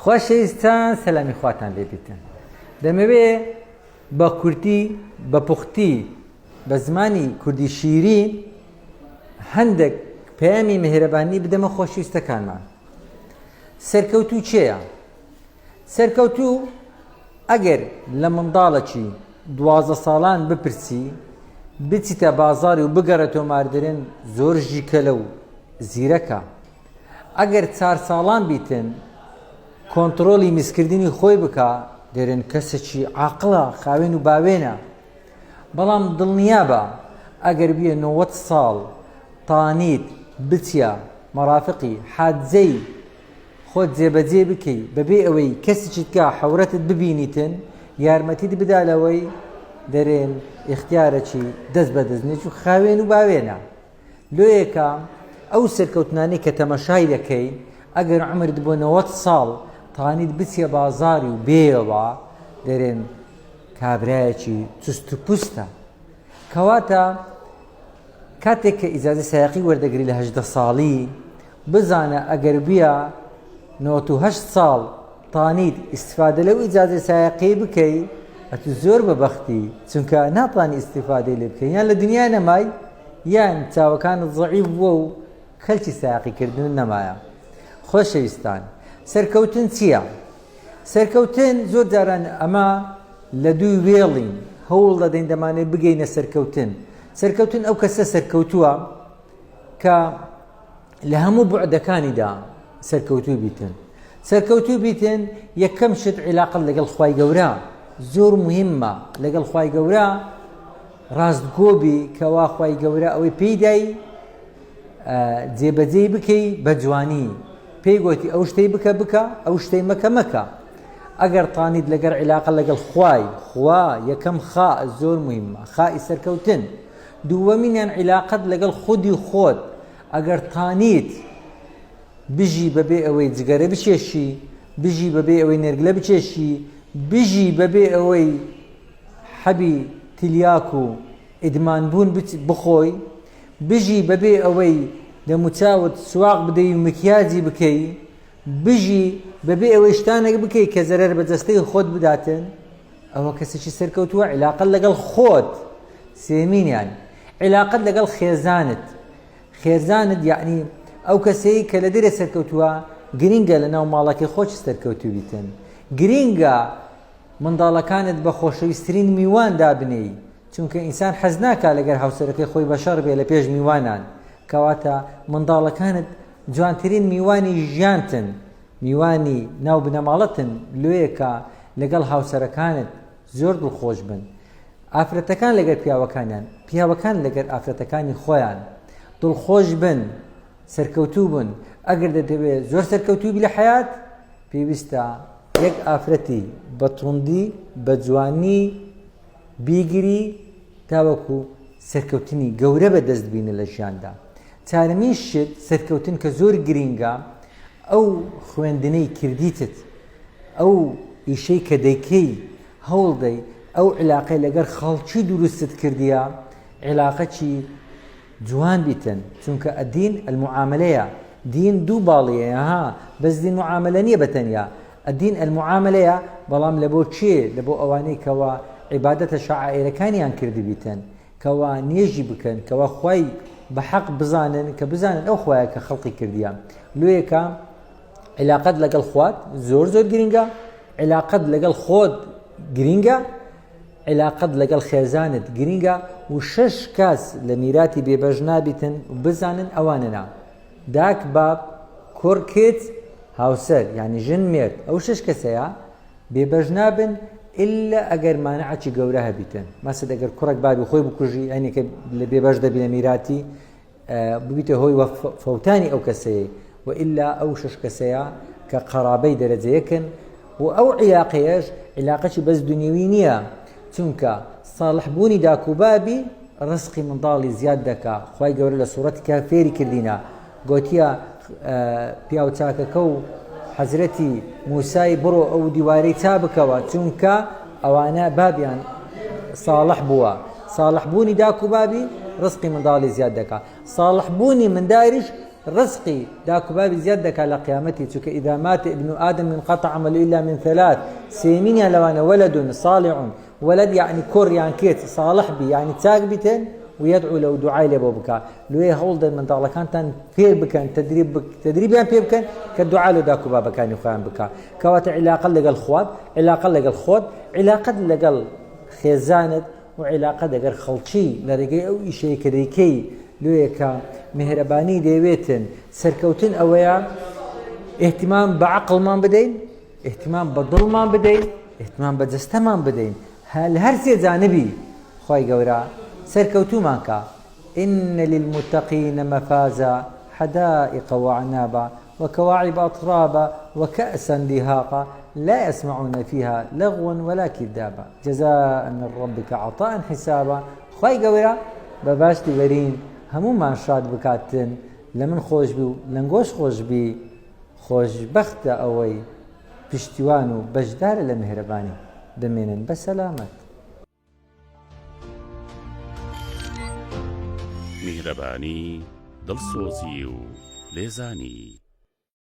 خۆشەویستان سەلامی خواتان لێبێتن. دەمەوێت بە کورتی بە پوختی بە زمانی کوردی شیرین هەندێک پەیامی مهرەبانی بدەمە خۆشەویستەکانمان. سەرکەوتوو چێیە؟ سەرکەوتوو ئەگەر لە منداڵێکی 12 ساڵان بپرسی بچیتە بازاڕی و بگەڕێتەوە ماردرێن زۆر ژیکەلە و زیرەکە. ئەگەر 4 ساڵان بیتن کۆنتڕۆلی میزکردنی خۆی بکە دەرێن کەسێکی عاقڵە خاوێن و باوێنە. بەڵام دڵنیا بە ئەگەر بیە 90 ساڵ تانیت بچیە مەرافقی حادزەی خۆت جێبەجێ بکەی بەبێ ئەوەی کەسێکی تکا حەورەتت ببینیتن یارمەتیت بدالەوەی دەرێن اختیارەکی دەست بەدەستنێک و خاوێن و باوێنە. لۆیەکە ئەو سەرکەوتنانەی کە تەمەشای دەکەی ئەگەر عمرت بۆ 90 ساڵ تانیت بچیە بازاری و بێەوە دەرێن کابرایەکی چست و پوستە. کەواتە کاتێک کە ئیجازە سایقی وەردەگری لە 18 ساڵی بزانە ئەگەر بیە 98 ساڵ تانیت ئیستیفادە لەو ئیجازە سایقی بکەی ئەتو زۆر بەبەختی، چونکە ناتوانانی ئیستیفادەی لێ بکەی یان لە دنیا نەمای یان چاوەکانت زەعیف بووە و کەلکی سایقیکردن نەمایە. خۆشەویستان، سەرکەوتن چییە؟ سەرکەوتن زۆر جاران ئەمە لە دووی وێڵین هەوڵ دەدەین دەمانێت بگەینە سەرکەوتن. سەرکەوتن ئەو کەسە سەرکەوتووە کە لە هەموو بوعدەکانیدا سەرکەوتوو بیتن. سەرکەوتوو بیتن یەکەم شت عیلاقەت لەگەڵ خوای گەورە زۆر مهمە. لەگەڵ خوای گەورە ڕاستگۆبی کەوا خوای گەورە ئەوەی پێیدای جێبەجێ بکەی بە جوانی. پێی گوتی ئەو شتەی بکە بکە ئەو شتەی مەکە مەکە. ئەگەر تانیت لەگەر عیلاقە لەگەڵ خوای خوا یەکەم خا زۆر مهمە، خای سەرکەوتن. دووەمینیان عیلاقەت لەگەڵ خودی خۆت. ئەگەر تانیت بژی بەبێ ئەوەی جگەرە بچێشی، بژی بەبێ ئەوەی نێرگلە بچێشی، بژی بەبێ ئەوەی حەبی تلیاک و ئیدمانبوون بخۆی، بژی بەبێ ئەوەی دەموچاوت سواق بدەی و مکیاجی بکەی، بژی بەبێ ئەوەی شتانێک بکەی کە زەرەر بە جەستەی خۆت بداتن، ئەوە کەسێکی سەرکەوتووە. عیلاقەت لەگەڵ خۆت. سێمینیان عیلاقەت لەگەڵ خێزانت. خێزانت یعنی ئەو کەسەی کە لە دەرێ سەرکەوتووە گرینگە لە ناو ماڵەکەی خۆش سەرکەوتوو بیتن. گرینگە منداڵەکانت بە خۆشەویستترین میوان دابنێی، چونکە ئینسان حەز ناکا لەگەر هاوسەرەکەی خۆی بەشەڕ بێ لە پێش میوانان. کەواتە منداڵەکانت جوانترین میوانی ژیانتن، میوانی ناو بنەماڵەتن. لۆیەکە لەگەڵ هاوسەرەکانت زۆر دڵخۆش بن. ئافرەتەکان لەگەر پیاوەکانیان، پیاوەکان لەگەر ئافرەتەکانی خۆیان دڵخۆش بن، سەرکەوتوو بن. ئەگەر دەتەوێت زۆر سەرکەوتوو بی لە حەیات پێویستە یەک ئافرەتی بە توندی بە جوانی بیگری تاوەکو سەرکەوتنی گەورە بەدەست بینە لە ژیاندا. چارەمین شت سەرکەوتن کە زۆر گرینگە ئەو خوێندنەی کردیتت، ئەو ئیشەی کە دەیکەی هەوڵ دەی ئەو عیلاقەی لەگەر خەڵکی دروستت کردیە عیلاقەکی جوان بیتن. چونکە ئەدین المعاملەیە. دین دوو باڵیەیە ها، بەس دین معاملە نییە بەتەنیا. ئەدین المعاملەیە، بەڵام لە بۆ چێ؟ لە بۆ ئەوانەی کەوا عیبادەتە شەعائیرەکانیان کردی بیتن، کەوا نێژی بکەن، کەوا خوای بە حەق بزانن، کە بزانن ئەو خوایە کە خەڵقی کردیە. لۆیەکە عیلاقەت لەگەڵ خوات زۆر زۆر گرینگە، عیلاقەت لەگەڵ خۆت گرینگە، عیلاقەت لەگەڵ خێزانت گرینگە. و 6 کەس لە میراتی بێبەش نابیتن و بزانن ئەوانەنا داک باب کوڕ کچ هاوسەر یعنی ژن مرد. ئەو 6 کەسەیە بێبەش نابن ئللا ئەگەر مانەعەکی گەورە هەبیتن. مەسەد ئەگەر کوڕێک بابی خۆی بکوژی ئەنی کە لە بێبەش دەبی لە میراتی ببیتە هۆی فەوتانی ئەو کەسەیە، و ئللا ئەو 6 کەسەیە کە قەرابەی دەرەجەیەکن. و ئەو عیلاقەیەش عیلاقەی بەس دنیوی نییە، چونکە ساڵحبوونی داکوبابی ڕزقی منداڵی زیاد دەکا. خوای گەورە لە سوورەتی کە فێری کردینە گوتیە پیاو چاکەکە و حەزرەتی موسای بڕۆ ئەو دیوارەی چا بکەوە، چونکە ئەوانە بابیان ساڵح بووە. ساڵحبوونی داکوبابی ڕزقی منداڵی زیاد دەکا. ساڵحبوونی منداریش ڕزقی داکوبابی زیاد دەکات لە قیامەتی، چونکە ئیذا مات ابن آدم انقطع عمله إلا من ثلاث، سێمینیان لەوانە ولد صالح، ولد يعني کوڕ یان کێت صالح بی يعني چاک بیتن ويدعو له دعاء لێ بۆ بکات. لێ هەوڵدەن منداڵەکانتان فێر بکەن تدریبیان پێ بکەن کە دوعا لە داکوبابەکانی خۆیان بکات. کەواتە عیلاقەت لەگەڵ خوات، عیلاقەت لەگەڵ خۆت، عیلاقەت لەگەڵ خێزانت و عیلاقەت لەگەڵ خەڵکی لە ڕێگەی ئەو ئیشەیە کە دەیکەی لێکە مهرەبانی دەوێتن. سەرکەوتن ئەوەیە اهتمام بە عەقڵمان بدەین، اهتمام بە دڵمان بدەین، اهتمام بە جەستەمان بدەین، لە هەر سێ جانبی خی گەورە سەرکەوتومان کە إن للمتقين مفازا حدائق وعنابا وكواعب أطرابا وكأسا دهاقا لا يسمعون فيها لغوا ولا كذابا جزاء من ربك عطاء حسابا. خی گەورە بەباشتی وەرین هەمومان شاد بکاتن، لە من خۆش بی و لەنگۆش خۆش بی، خۆشبەختە ئەوەی پشتیوان و بەشدارە لە مهرەبانی. دەمێنن بە سەلامەت. میهرەبانی، دڵسۆزی و لێزانی.